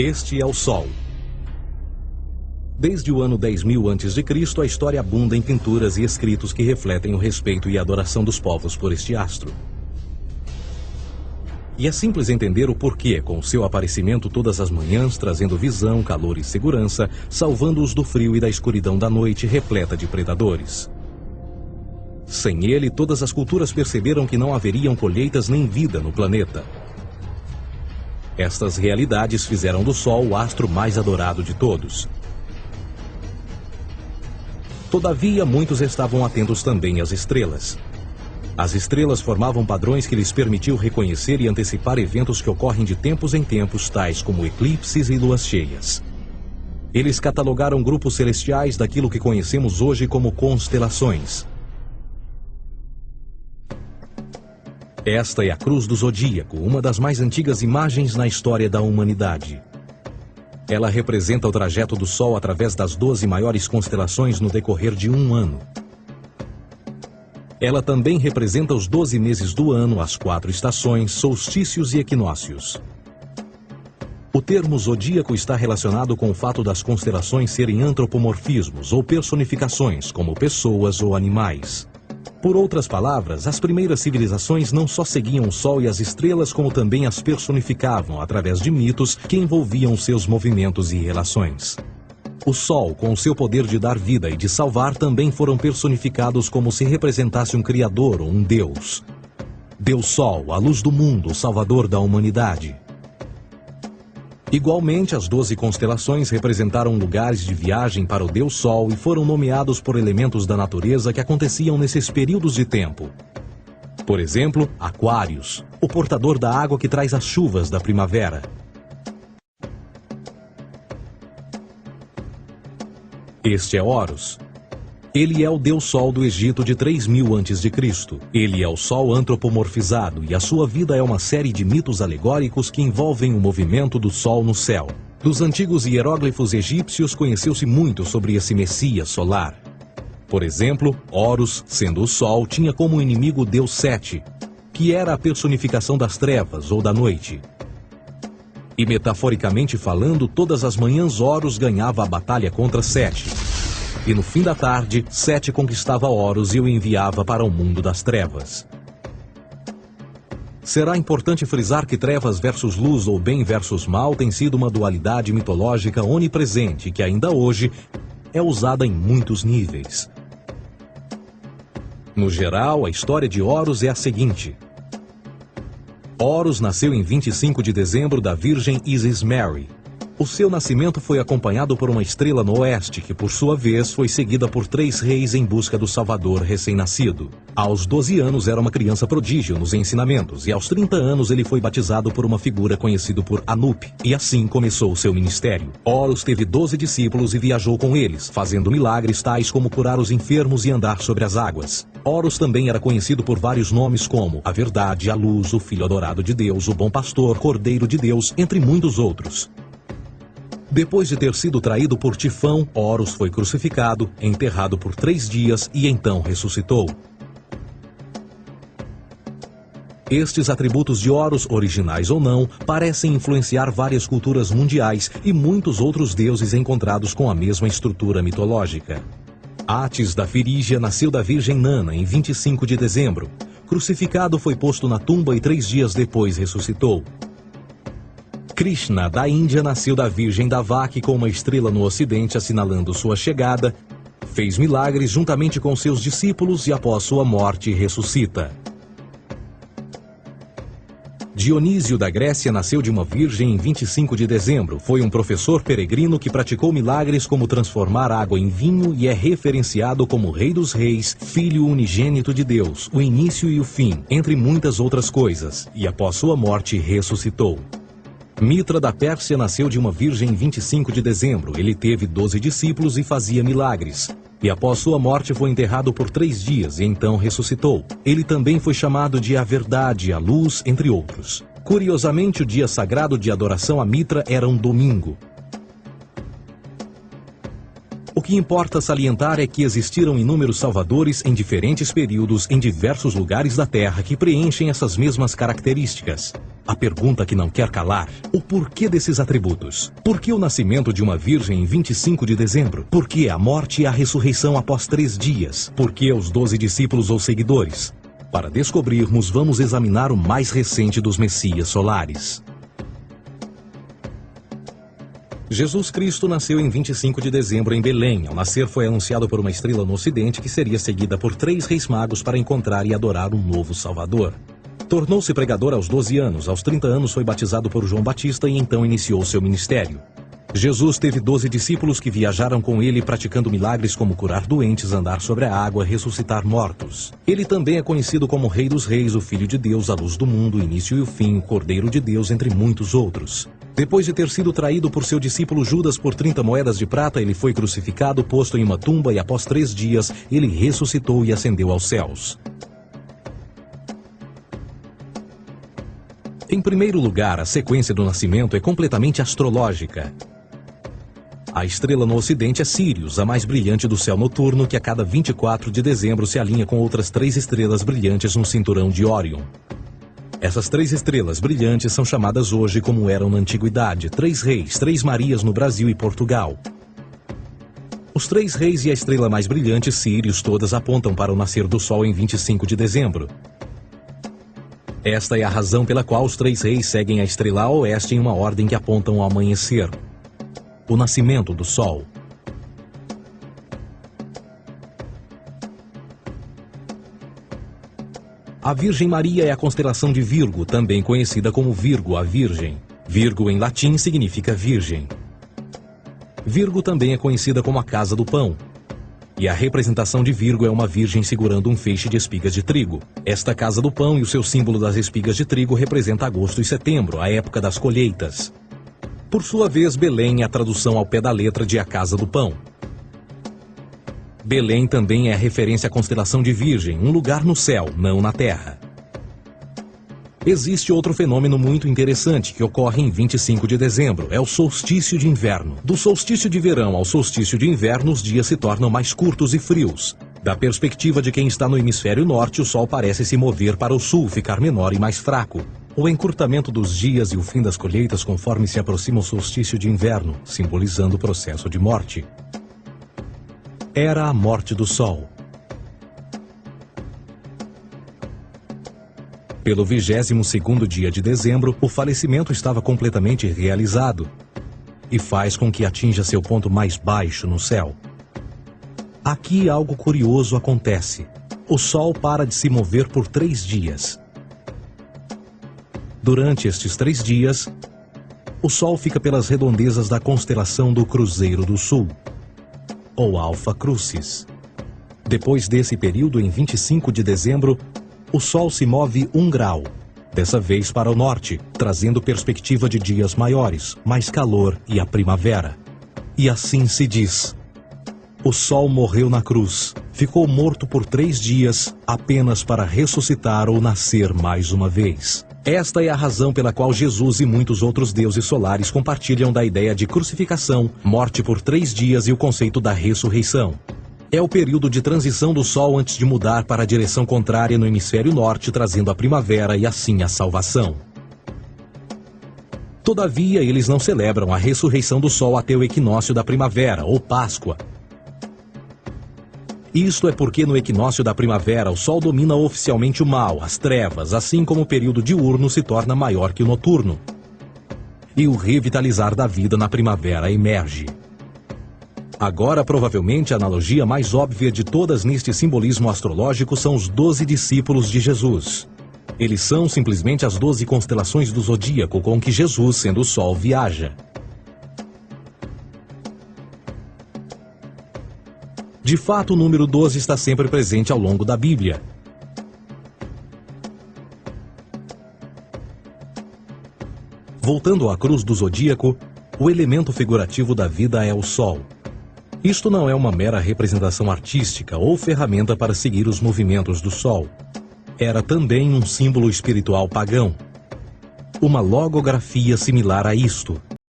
Este é o Sol. Desde o ano 10.000 a.C., a história abunda em pinturas e escritos que refletem o respeito e a adoração dos povos por este astro. E é simples entender o porquê, com seu aparecimento todas as manhãs, trazendo visão, calor e segurança, salvando-os do frio e da escuridão da noite repleta de predadores. Sem ele, todas as culturas perceberam que não haveriam colheitas nem vida no planeta. Estas realidades fizeram do Sol o astro mais adorado de todos. Todavia, muitos estavam atentos também às estrelas. As estrelas formavam padrões que lhes permitiam reconhecer e antecipar eventos que ocorrem de tempos em tempos, tais como eclipses e luas cheias. Eles catalogaram grupos celestiais daquilo que conhecemos hoje como constelações. Esta é a Cruz do Zodíaco, uma das mais antigas imagens na história da humanidade. Ela representa o trajeto do Sol através das 12 maiores constelações no decorrer de um ano. Ela também representa os 12 meses do ano, as 4 estações, solstícios e equinócios. O termo zodíaco está relacionado com o fato das constelações serem antropomorfismos ou personificações, como pessoas ou animais. Por outras palavras, as primeiras civilizações não só seguiam o Sol e as estrelas, como também as personificavam através de mitos que envolviam seus movimentos e relações. O Sol, com o seu poder de dar vida e de salvar, também foram personificados como se representasse um Criador ou um Deus. Deus Sol, a luz do mundo, o Salvador da humanidade. Igualmente, as 12 constelações representaram lugares de viagem para o Deus Sol e foram nomeados por elementos da natureza que aconteciam nesses períodos de tempo. Por exemplo, Aquários, o portador da água que traz as chuvas da primavera. Este é Horus. Ele é o Deus Sol do Egito de 3.000 a.C. Ele é o Sol antropomorfizado e a sua vida é uma série de mitos alegóricos que envolvem o movimento do Sol no céu. Dos antigos hieróglifos egípcios conheceu-se muito sobre esse Messias solar. Por exemplo, Horus, sendo o Sol, tinha como inimigo o Deus Sete, que era a personificação das trevas ou da noite. E metaforicamente falando, todas as manhãs Horus ganhava a batalha contra Sete. E no fim da tarde, Sete conquistava Horus e o enviava para o mundo das trevas. Será importante frisar que trevas versus luz ou bem versus mal tem sido uma dualidade mitológica onipresente que ainda hoje é usada em muitos níveis. No geral, a história de Horus é a seguinte. Horus nasceu em 25 de dezembro da Virgem Isis Mary. O seu nascimento foi acompanhado por uma estrela no oeste, que por sua vez foi seguida por 3 reis em busca do Salvador recém-nascido. Aos 12 anos era uma criança prodígio nos ensinamentos, e aos 30 anos ele foi batizado por uma figura conhecida por Anup, e assim começou o seu ministério. Horus teve 12 discípulos e viajou com eles, fazendo milagres tais como curar os enfermos e andar sobre as águas. Horus também era conhecido por vários nomes como a Verdade, a Luz, o Filho Adorado de Deus, o Bom Pastor, Cordeiro de Deus, entre muitos outros. Depois de ter sido traído por Tifão, Horus foi crucificado, enterrado por 3 dias e então ressuscitou. Estes atributos de Horus, originais ou não, parecem influenciar várias culturas mundiais e muitos outros deuses encontrados com a mesma estrutura mitológica. Atis da Firígia nasceu da Virgem Nana em 25 de dezembro. Crucificado, foi posto na tumba e 3 dias depois ressuscitou. Krishna, da Índia, nasceu da Virgem Davaki com uma estrela no ocidente assinalando sua chegada, fez milagres juntamente com seus discípulos e após sua morte ressuscita. Dionísio da Grécia nasceu de uma virgem em 25 de dezembro. Foi um professor peregrino que praticou milagres como transformar água em vinho e é referenciado como Rei dos Reis, Filho unigênito de Deus, o início e o fim, entre muitas outras coisas, e após sua morte ressuscitou. Mitra da Pérsia nasceu de uma virgem em 25 de dezembro. Ele teve 12 discípulos e fazia milagres. E após sua morte foi enterrado por 3 dias e então ressuscitou. Ele também foi chamado de a Verdade, a Luz, entre outros. Curiosamente, o dia sagrado de adoração a Mitra era um domingo. O O que importa salientar é que existiram inúmeros salvadores em diferentes períodos em diversos lugares da Terra que preenchem essas mesmas características. A pergunta que não quer calar: o porquê desses atributos? Por que o nascimento de uma virgem em 25 de dezembro? Por que a morte e a ressurreição após 3 dias? Por que os 12 discípulos ou seguidores? Para descobrirmos, vamos examinar o mais recente dos Messias solares. Jesus Cristo nasceu em 25 de dezembro em Belém. Ao nascer foi anunciado por uma estrela no ocidente que seria seguida por 3 reis magos para encontrar e adorar um novo Salvador. Tornou-se pregador aos 12 anos. Aos 30 anos foi batizado por João Batista e então iniciou seu ministério. Jesus teve 12 discípulos que viajaram com ele praticando milagres como curar doentes, andar sobre a água, ressuscitar mortos. Ele também é conhecido como Rei dos Reis, o Filho de Deus, a luz do mundo, o início e o fim, o Cordeiro de Deus, entre muitos outros. Depois de ter sido traído por seu discípulo Judas por 30 moedas de prata, ele foi crucificado, posto em uma tumba e após 3 dias ele ressuscitou e ascendeu aos céus. Em primeiro lugar, a sequência do nascimento é completamente astrológica. A estrela no ocidente é Sírius, a mais brilhante do céu noturno, que a cada 24 de dezembro se alinha com outras 3 estrelas brilhantes no cinturão de Órion. Essas 3 estrelas brilhantes são chamadas hoje, como eram na antiguidade, 3 reis, 3 Marias no Brasil e Portugal. Os 3 reis e a estrela mais brilhante, Sírius, todas apontam para o nascer do Sol em 25 de dezembro. Esta é a razão pela qual os 3 reis seguem a estrela a oeste em uma ordem que apontam ao amanhecer. O nascimento do Sol. A Virgem Maria é a constelação de Virgo, também conhecida como Virgo, a Virgem. Virgo em latim significa virgem. Virgo também é conhecida como a casa do pão. E a representação de Virgo é uma virgem segurando um feixe de espigas de trigo. Esta casa do pão e o seu símbolo das espigas de trigo representa agosto e setembro, a época das colheitas. Por sua vez, Belém é a tradução ao pé da letra de a casa do pão. Belém também é a referência à constelação de Virgem, um lugar no céu, não na terra. Existe outro fenômeno muito interessante que ocorre em 25 de dezembro, é o solstício de inverno. Do solstício de verão ao solstício de inverno, os dias se tornam mais curtos e frios. Da perspectiva de quem está no hemisfério norte, o sol parece se mover para o sul, ficar menor e mais fraco. O encurtamento dos dias e o fim das colheitas conforme se aproxima o solstício de inverno, simbolizando o processo de morte. Era a morte do sol. Pelo 22º dia de dezembro, o falecimento estava completamente realizado e faz com que atinja seu ponto mais baixo no céu. Aqui algo curioso acontece. O Sol para de se mover por 3 dias. Durante estes 3 dias, o Sol fica pelas redondezas da constelação do Cruzeiro do Sul, ou Alfa Crucis. Depois desse período, em 25 de dezembro, o Sol se move 1 grau, dessa vez para o norte, trazendo perspectiva de dias maiores, mais calor e a primavera. E assim se diz: o Sol morreu na cruz, ficou morto por 3 dias, apenas para ressuscitar ou nascer mais uma vez. Esta é a razão pela qual Jesus e muitos outros deuses solares compartilham da ideia de crucificação, morte por 3 dias e o conceito da ressurreição. É o período de transição do Sol antes de mudar para a direção contrária no hemisfério norte, trazendo a primavera e assim a salvação. Todavia, eles não celebram a ressurreição do Sol até o equinócio da primavera, ou Páscoa. Isto é porque no equinócio da primavera o Sol domina oficialmente o mal, as trevas, assim como o período diurno se torna maior que o noturno. E o revitalizar da vida na primavera emerge. Agora, provavelmente, a analogia mais óbvia de todas neste simbolismo astrológico são os 12 discípulos de Jesus. Eles são simplesmente as 12 constelações do zodíaco com que Jesus, sendo o Sol, viaja. De fato, o número 12 está sempre presente ao longo da Bíblia. Voltando à cruz do zodíaco, o elemento figurativo da vida é o Sol. Isto não é uma mera representação artística ou ferramenta para seguir os movimentos do Sol. Era também um símbolo espiritual pagão. Uma logografia similar a isto.